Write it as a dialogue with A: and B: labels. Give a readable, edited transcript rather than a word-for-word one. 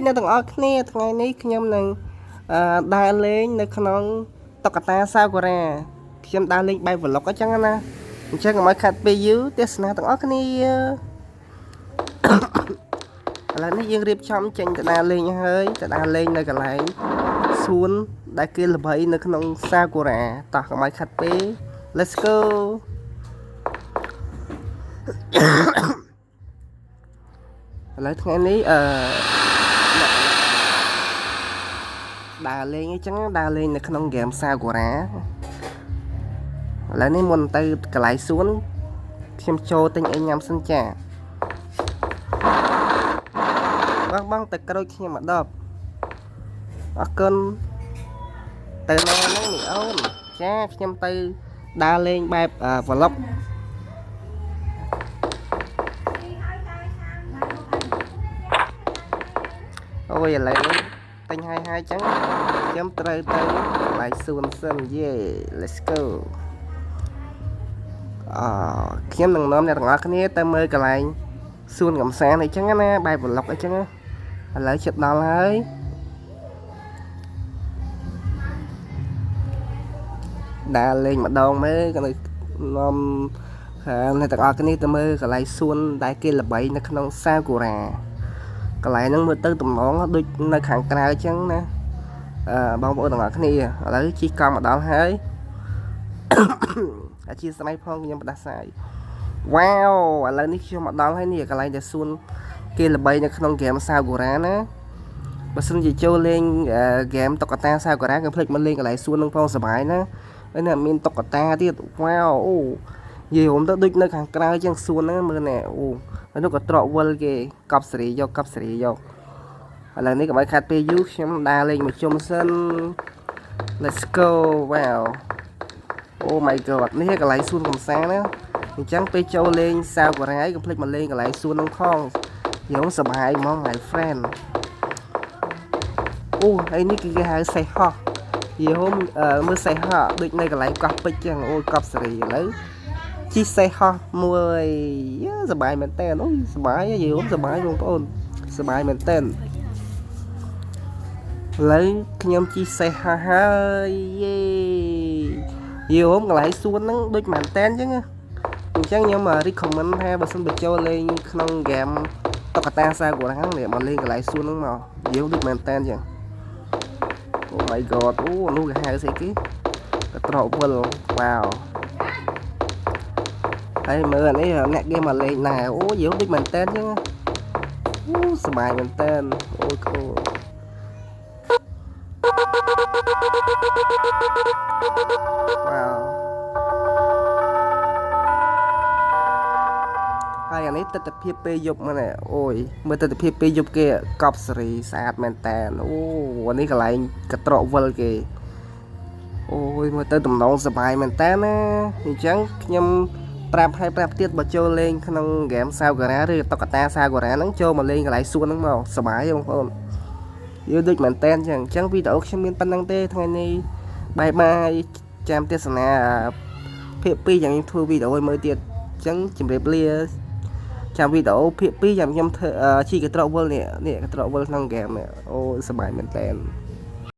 A: នៅទាំងអស់គ្នាថ្ងៃនេះខ្ញុំនឹងដើរលេងនៅក្នុងតុក្កតាសាវរ៉ាខ្ញុំដើរលេងបែប vlog អញ្ចឹងណាអញ្ចឹងកុំឲ្យខាត់ពេលយូរទេសនាទាំងអស់គ្នាឥឡូវនេះយើងរៀបចំចេញទៅដើរលេងហើយទៅដើរលេងនៅកន្លែងសួនដែលគេល្បីនៅក្នុងសាវរ៉ាតោះកុំឲ្យខាត់ពេល Let's go ឥឡូវថ្ងៃនេះដើរលេងអញ្ចឹងដើរលេងនៅក្នុងហ្គេមសាវរ៉ាឥឡូវនេះមុនទៅកន្លែងសួនខ្ញុំចូលទិញអីញ៉ាំសិនចាបងទៅក្រូចខ្ញុំមកដប់អរគុណទៅណាហ្នឹងនេះអូនចាខ្ញុំទៅដើរលេងបែប vlog អូយឥឡូវនេះទិញហើយចឹងខ្ញុំត្រូវទៅកន្លែងសួនសិនយេ let's go ខ្ញុំនឹងនាំអ្នកទាំងអស់គ្នាទៅមើលកន្លែងសួនកំសាន្តអីចឹងណាបែប vlog អីចឹងឥឡូវជិតដល់ហើយដើរលេងម្ដងមើលក៏នៅនាំអ្នកទាំងអស់គ្នាទៅមើលកន្លែងសួនដែលគេល្បីនៅក្នុងសាវរ៉ាកន្លែងហ្នឹងមើលទៅតំណងដូចនៅខាងក្រៅអញ្ចឹងណាបងប្អូនទាំងអស់គ្នាឥឡូវជិះកង់មកដល់ហើយអធិស្ឋានផងខ្ញុំផ្ដាសាយវ៉ាវឥឡូវនេះខ្ញុំមកដល់ហើយនេះកន្លែងដែលសួនគេល្បីនៅក្នុងហ្គេមសាវរ៉ាណាបើសិនជាចូលលេងហ្គេមតុក្កតាសាវរ៉ាកុំភ្លេចមកលេងកន្លែងសួននឹងផងសប្បាយណាហើយនេះមានតុក្កតាទៀតវ៉ាវអូនិយាយរួមទៅដូចនៅខាងក្រៅអញ្ចឹងសួនហ្នឹងមើលណែអូហើយនោះក៏ត្រកវិលគេកប់សេរីយកឥឡូវនេះកុំឲ្យខាត់ពេលយូរខ្ញុំដើរលេងមួយជុំសិន Let's go វ៉ាវអូ my god នេះកន្លែងសួនកំសាន្តណាអញ្ចឹងពេលចូលលេងសាវរ៉ាកុំភ្លេចមកលេងកន្លែងសួនហ្នឹងផងយើងសប្បាយហ្មង my friend អូហើយនេះគេហៅសេះហោះយើងមើលសេះហោះដូចនៅកន្លែងកោះពេជ្រចឹងអូកប់សេរីឥឡូវជិះសេះហោះមួយសប្បាយមែនតើអូសប្បាយយើងសប្បាយបងប្អូនសប្បាយមែនតើឥឡូវខ្ញុំជិះសេះហោះហើយយេយើងកន្លែងសួនហ្នឹងដូចមែនតើអញ្ចឹងអញ្ចឹងខ្ញុំ recommend ថាបើសិនបើចូលលេងក្នុងហ្គេមតុក្កតាសាវរ៉ាហ្នឹងមកលេងកន្លែងសួនហ្នឹងមកយើងដូចមែនតើអញ្ចឹងអូ my god អូនោះគេហៅស្អីគេក៏ត្រកវិលវ៉ាវហើយមើលនេះអ្នកគេមកលេងណាអូយើងដូចមែនតើអញ្ចឹងអូសប្បាយមែនតើអូខូវ៉ាវហើយអានេះទិដ្ឋភាពពេលយប់មកណែអូយមើលទិដ្ឋភាពពេលយប់គេកប់សេរីស្អាតមែនតើអូអានេះកន្លែងកត្រកវិលគេអូយមើលទៅតំណងសប្បាយមែនតើណាអញ្ចឹងខ្ញុំប្រាប់ទៀតបើចូលលេងក្នុងហ្គេមសាវរ៉ាឬតុក្កតាសាវរ៉ាហ្នឹងចូលមកលេងកន្លែងសួនហ្នឹងមកសប្បាយបងប្អូនយើងដូចមែនតើអញ្ចឹងវីដេអូខ្ញុំមានប៉ុណ្្នឹងទេថ្ងៃនេះបាយបាយចាំទេសនាភាគ2យ៉ាងខ្ញុំធ្វើវីដេអូឲ្យមើលទៀតអញ្ចឹងជម្រាបលាចាំវីដេអូភាគ2ចាំខ្ញុំធ្វើជីកត្រកវិលនេះកត្រកវិលក្នុងហ្គេមអូសប្បាយមែនតើ